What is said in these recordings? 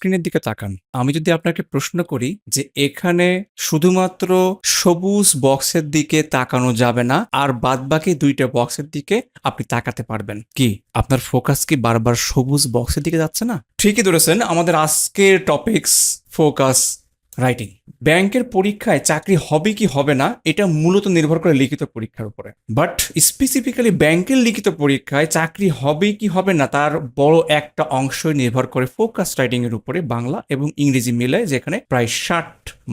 স্ক্রিনের দিকে তাকান। আমি যদি আপনাকে প্রশ্ন করি যে এখানে শুধুমাত্র সবুজ বক্সের দিকে তাকানো যাবে না, আর বাদবাকি ২টা বক্সের দিকে আপনি তাকাতে পারবেন। কি আপনার ফোকাস কি বারবার সবুজ বক্সের দিকে যাচ্ছে না? ঠিকই ধরেছেন, আমাদের আজকের টপিকস ফোকাস রাইটিং। ব্যাংকের পরীক্ষায় চাকরি হবে কি হবে না এটা মূলত নির্ভর করে লিখিত পরীক্ষার উপরে। বাট স্পেসিফিক্যালি ব্যাংকের লিখিত পরীক্ষায় চাকরি হবে কি হবে না তার বড় একটা অংশই নির্ভর করে ফোকাস রাইটিং এর উপরে, বাংলা এবং ইংরেজি মিলে, যেখানে প্রায় ৬০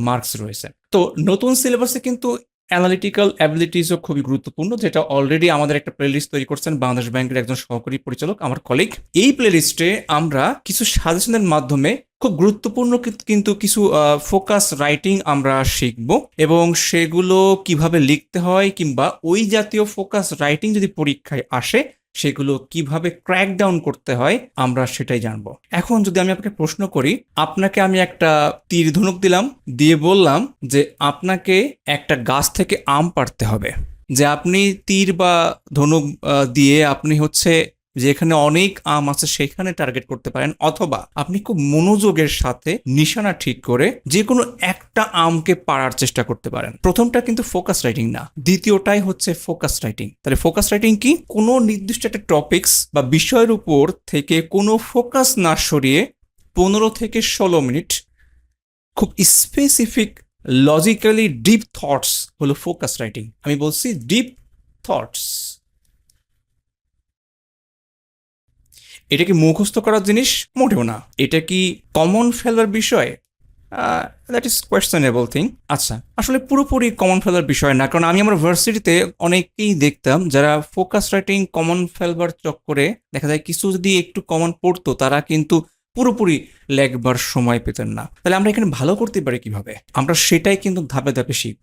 মার্কস রয়েছে। তো নতুন সিলেবাসে কিন্তু অ্যানালিটিক্যাল অ্যাবিলিটিসও খুবই গুরুত্বপূর্ণ, যেটা অলরেডি আমাদের একটা প্লেলিস্ট তৈরি করছেন বাংলাদেশ ব্যাংকের একজন সহকারী পরিচালক, আমার কলিগ। এই প্লেলিস্টে আমরা কিছু সাজেশনের মাধ্যমে খুব গুরুত্বপূর্ণ কিন্তু কিছু ফোকাস রাইটিং আমরা শিখব, এবং সেগুলো কিভাবে লিখতে হয়, কিংবা ওই জাতীয় ফোকাস রাইটিং যদি পরীক্ষায় আসে সেগুলো কিভাবে ক্র্যাক ডাউন করতে হয় আমরা সেটাই জানবো। এখন যদি আমি আপনাকে প্রশ্ন করি, আপনাকে আমি একটা তীর ধনুক দিলাম, দিয়ে বললাম যে আপনাকে একটা গাছ থেকে আম পাড়তে হবে, যে আপনি তীর বা ধনুক দিয়ে আপনি হচ্ছে যেখানে অনেক আম আছে সেখানে টার্গেট করতে পারেন, অথবা আপনি খুব মনোযোগের সাথে নিশানা ঠিক করে যে কোনো একটা আমকে পাড়ার চেষ্টা করতে পারেন। প্রথমটা কিন্তু ফোকাস রাইটিং না, দ্বিতীয়টাই হচ্ছে ফোকাস রাইটিং। তাহলে ফোকাস রাইটিং কি? কোনো নির্দিষ্ট একটা টপিকস বা বিষয়ের উপর থেকে কোনো ফোকাস না সরিয়ে ১৫ থেকে ১৬ মিনিট খুব স্পেসিফিক লজিক্যালি ডিপ থটস হলো ফোকাস রাইটিং। আমি বলছি ডিপ থটস। এটা কি মুখস্থ করার জিনিস? মোটেও না। এটা কি কমন ফেলার বিষয়? That is questionable thing. আচ্ছা, আসলে পুরোপুরি কমন ফেলার বিষয় না, কারণ আমি আমার ভার্সিটিতে অনেকেই দেখতাম যারা ফোকাস রাইটিং কমন ফেলবার চক্করে দেখা যায় কিছু যদি একটু কমন পড়তো তারা কিন্তু পুরোপুরি লেখবার সময় পেতেন না। তাহলে আমরা এখানে ভালো করতে পারি কিভাবে? আমরা সেটাই কিন্তু ধাপে ধাপে শিখব।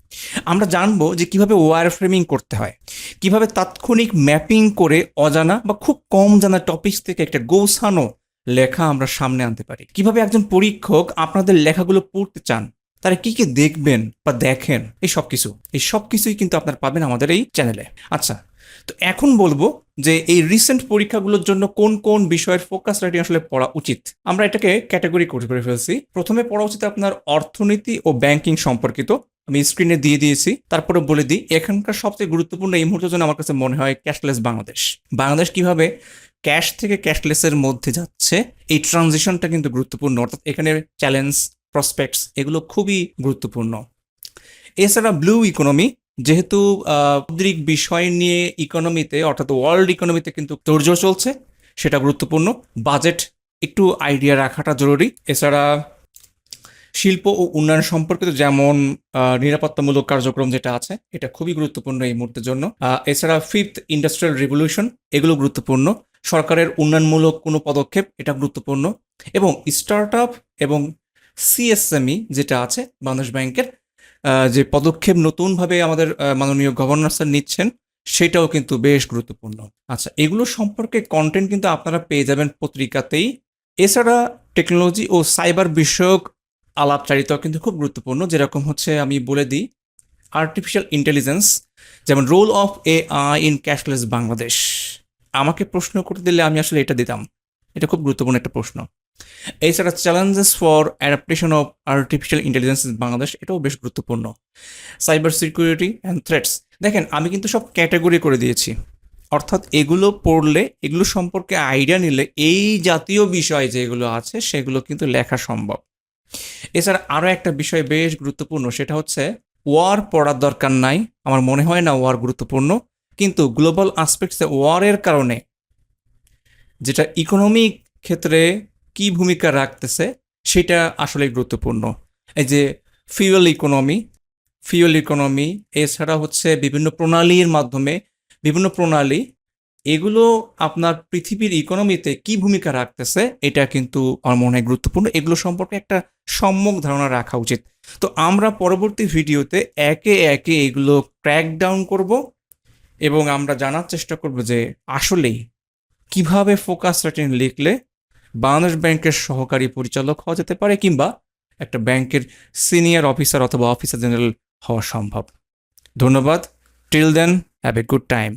আমরা জানবো যে কিভাবে ওয়ার ফ্রেমিং করতে হয়, কিভাবে তাৎক্ষণিক ম্যাপিং করে অজানা বা খুব কম জানা টপিকস থেকে একটা গোছানো লেখা আমরা সামনে আনতে পারি, কিভাবে একজন পরীক্ষক আপনাদের লেখাগুলো পড়তে চান, তারা কি কি দেখবেন বা দেখেন, এই সব কিছুই কিন্তু আপনারা পাবেন আমাদের এই চ্যানেলে। আচ্ছা, তো এখন বলবো যে এই রিসেন্ট পরীক্ষাগুলোর জন্য কোন কোন বিষয়ের ফোকাস রাইটিং আসলে পড়া উচিত। আমরা এটাকে ক্যাটাগরি করে ফেলছি। প্রথমে পড়া উচিত আপনার অর্থনীতি ও ব্যাংকিং সম্পর্কিত। আমি স্ক্রিনে দিয়ে দিয়েছি, তারপরে বলে দিই এখানকার সবচেয়ে গুরুত্বপূর্ণ এই মুহূর্তের জন্য আমার কাছে মনে হয় ক্যাশলেস বাংলাদেশ। বাংলাদেশ কিভাবে ক্যাশ থেকে ক্যাশলেসের মধ্যে যাচ্ছে, এই ট্রানজিশনটা কিন্তু গুরুত্বপূর্ণ, অর্থাৎ এখানে চ্যালেঞ্জ, প্রসপেক্টস এগুলো খুবই গুরুত্বপূর্ণ। এছাড়া ব্লু ইকোনমি, যেহেতু সামুদ্রিক বিষয় নিয়ে ইকোনমিতে অর্থাৎ ওয়ার্ল্ড ইকোনমিতে কিন্তু তোড়জোড় চলছে, সেটা গুরুত্বপূর্ণ। বাজেট একটু আইডিয়া রাখাটা জরুরি। এছাড়া শিল্প ও উন্নয়ন সম্পর্কিত, যেমন নিরাপত্তামূলক কার্যক্রম যেটা আছে, এটা খুবই গুরুত্বপূর্ণ এই মুহূর্তের জন্য। এছাড়া ফিফথ ইন্ডাস্ট্রিয়াল রিভলিউশন, এগুলো গুরুত্বপূর্ণ। সরকারের উন্নয়নমূলক কোনো পদক্ষেপ, এটা গুরুত্বপূর্ণ। এবং স্টার্ট আপ এবং সিএসএমই যেটা আছে বাংলাদেশ ব্যাংকের, যে পদক্ষেপ নতুনভাবে আমাদের মাননীয় গভর্নর স্যার নিচ্ছেন, সেটাও কিন্তু বেশ গুরুত্বপূর্ণ। আচ্ছা, এগুলো সম্পর্কে কন্টেন্ট কিন্তু আপনারা পেয়ে যাবেন পত্রিকাতেই। এছাড়া টেকনোলজি ও সাইবার বিষয়ক আলাপচারিতাও কিন্তু খুব গুরুত্বপূর্ণ, যেরকম হচ্ছে আমি বলে দিই আর্টিফিশিয়াল ইন্টেলিজেন্স, যেমন role of AI in cashless Bangladesh. আমাকে প্রশ্ন করতে দিলে আমি আসলে এটা দিতাম, এটা খুব গুরুত্বপূর্ণ একটা প্রশ্ন। এছাড়া challenges for adaptation of artificial intelligence in Bangladesh, এটাও বেশ গুরুত্বপূর্ণ। সাইবার সিকিউরিটি অ্যান্ড থ্রেটস, দেখেন আমি কিন্তু সব ক্যাটাগরি করে দিয়েছি, অর্থাৎ এগুলো পড়লে, এগুলো সম্পর্কে আইডিয়া নিলে এই জাতীয় বিষয় যেগুলো আছে সেগুলো কিন্তু লেখা সম্ভব। এছাড়া আরও একটা বিষয় বেশ গুরুত্বপূর্ণ, সেটা হচ্ছে ওয়ার পড়ার দরকার নাই, আমার মনে হয় না ওয়ার গুরুত্বপূর্ণ, কিন্তু গ্লোবাল আসপেক্টসে ওয়ারের কারণে যেটা ইকোনমিক ক্ষেত্রে কি ভূমিকা রাখতেছে সেটা আসলে গুরুত্বপূর্ণ। এই যে ফিউয়েল ইকোনমি, এছাড়া হচ্ছে বিভিন্ন প্রণালীর মাধ্যমে, বিভিন্ন প্রণালী, এগুলো আপনার পৃথিবীর ইকোনমিতে কি ভূমিকা রাখতেছে এটা কিন্তু আমার মনে হয় গুরুত্বপূর্ণ। এগুলো সম্পর্কে একটা সম্যক ধারণা রাখা উচিত। তো আমরা পরবর্তী ভিডিওতে একে একে এগুলো ক্র্যাক ডাউন করব, এবং আমরা জানার চেষ্টা করব যে আসলেই কিভাবে ফোকাস রাইটিং লিখলে বাংলাদেশ ব্যাংকের সহকারী পরিচালক হওয়া যেতে পারে, কিংবা একটা ব্যাংকের সিনিয়র অফিসার অথবা অফিসার জেনারেল হওয়া সম্ভব। ধন্যবাদ। Till then, have a good time.